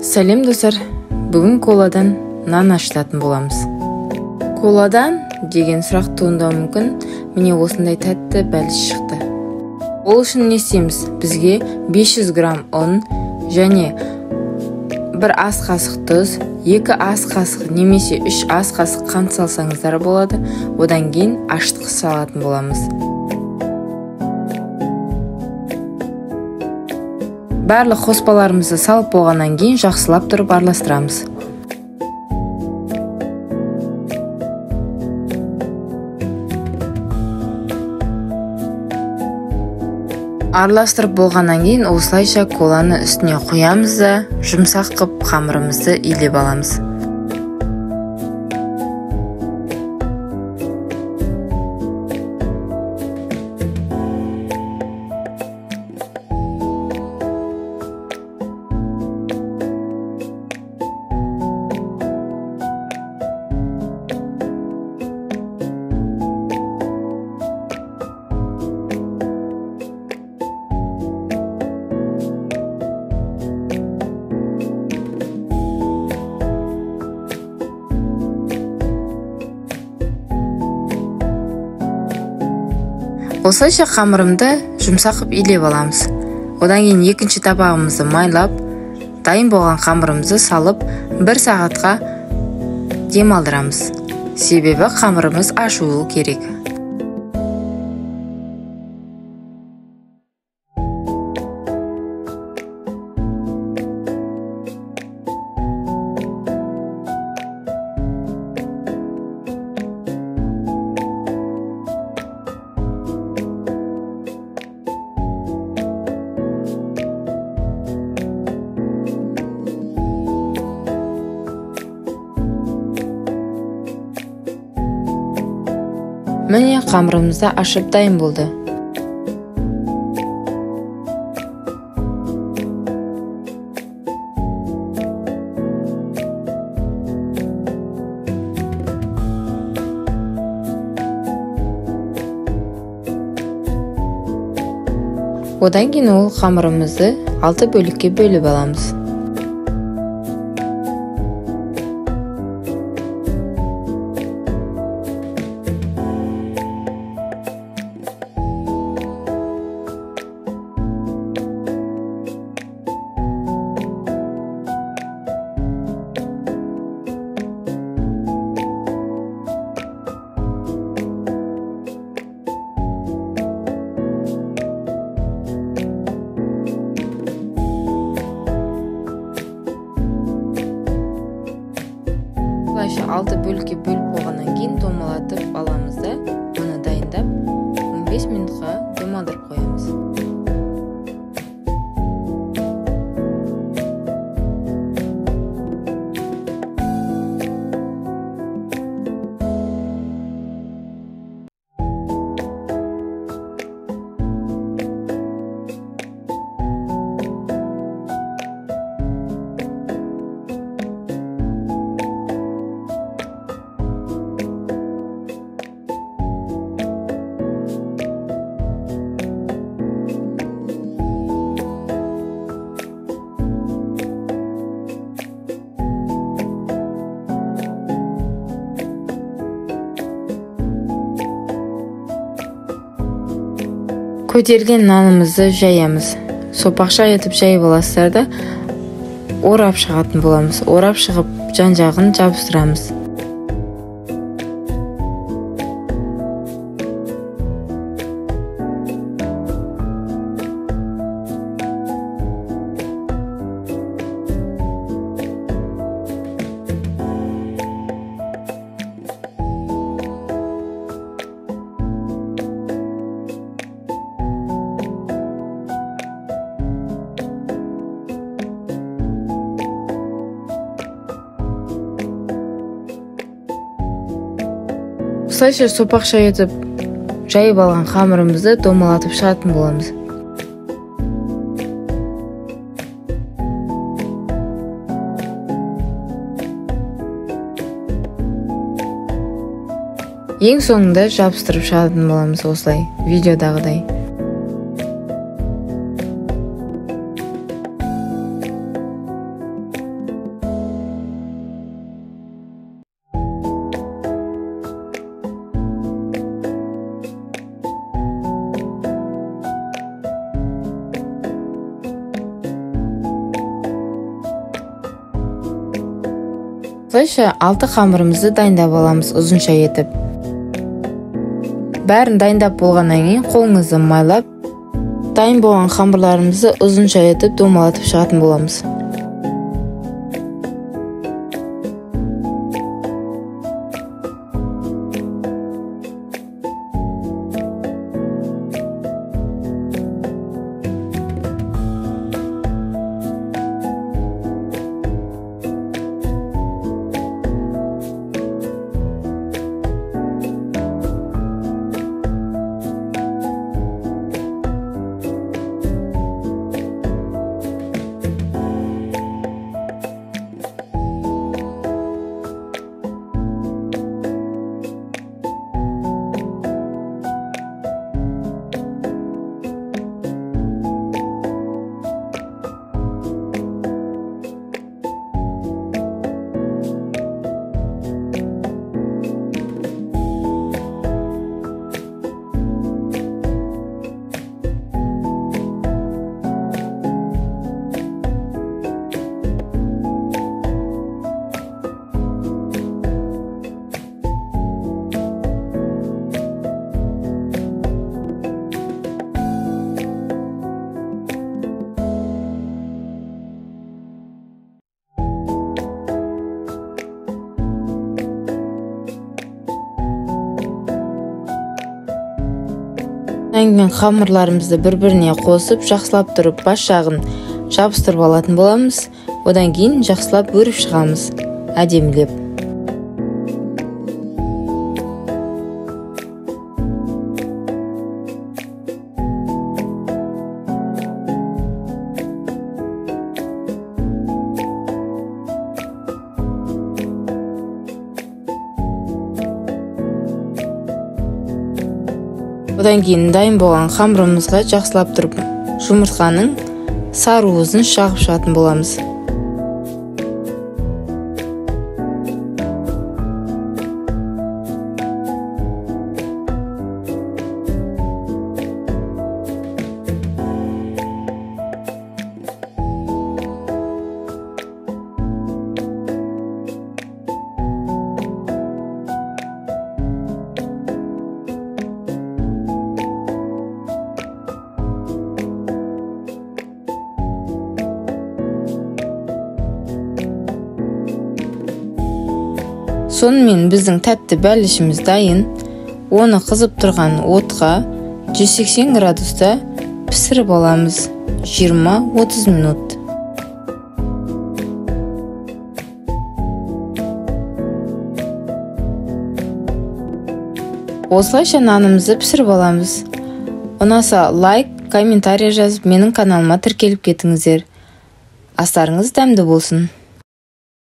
Сәлем достар, бүгін коладан нан ашытатын боламыз. Коладан деген сұрақ туындауы мүмкін, міне осындай тәтті бәліш шықты. Ол үшін не істейміз? Бізге 500 грамм ұн және 1 ас қасық тұз, 2 ас қасық немесе 3 ас қасық қант салсаңыздар болады. Одан кейін ашытқы салатын боламыз. Барлық қоспаларымызды салып болғаннан кейін жақсылап тұрып араластырамыз. Араластырып болғаннан кейін осылайша коланы үстіне қоямыз да жұмсақ қып қамырымызды илеп аламыз. Осылайша қамырымды жұмсақ илеп аламыз. Одан кейін екінші табағымызды майлап, дайын болған қамырымызды салып 1 сағатқа демалдырамыз. Себебі қамырымыз ашуы керек. Міне қамырымызды ашып дайын болды. Одан кейін ол қамырымызды 6 бөлікке бөліп аламыз. Осылайша 6 бөлікке бөліп болғаннан кейін домалатып аламыз да, оны дайындап 15 минутқа демалдырып қоямыз. Көтерген нанымызды жаямыз. Сопақша етіп жайып аласыздар да орап шығатын боламыз. Орап шығып жан-жағын жабыстырамыз. Осылайша сопақша етіп жайып алған қамырымызды домалатып шығатын боламыз. Ең соңында жабыстырып шығатын боламыз осылай, видеодағыдай. Осылайша 6 қамырымызды дайындап аламыз ұзынша етіп. Бәрін дайындап болғаннан кейін қолыңызды майлап, дайын болған қамырларымызды ұзынша етіп домалатып шығатын боламыз. Кейін қамырларымызды бір-біріне қосып, жақсылап тұрып, бас жағын жабыстырып алатын боламыз. Одан кейін жақсылап өріп шығамыз, әдемілеп. Одан кейін дайын болған қамырымызға жақсылап тұрып, жұмыртқаның сары уызын жағып шығатын боламыз. Сонымен біздің тәтті бәлішіміз дайын. Оны қызып тұрған отқа 180 градуста пісіріп аламыз 20-30 минут. Осылайша нанымызды пісіріп аламыз. Ұнаса лайк, комментарий жазып, менің каналыма тіркеліп кетіңіздер. Астарыңыз дәмді болсын.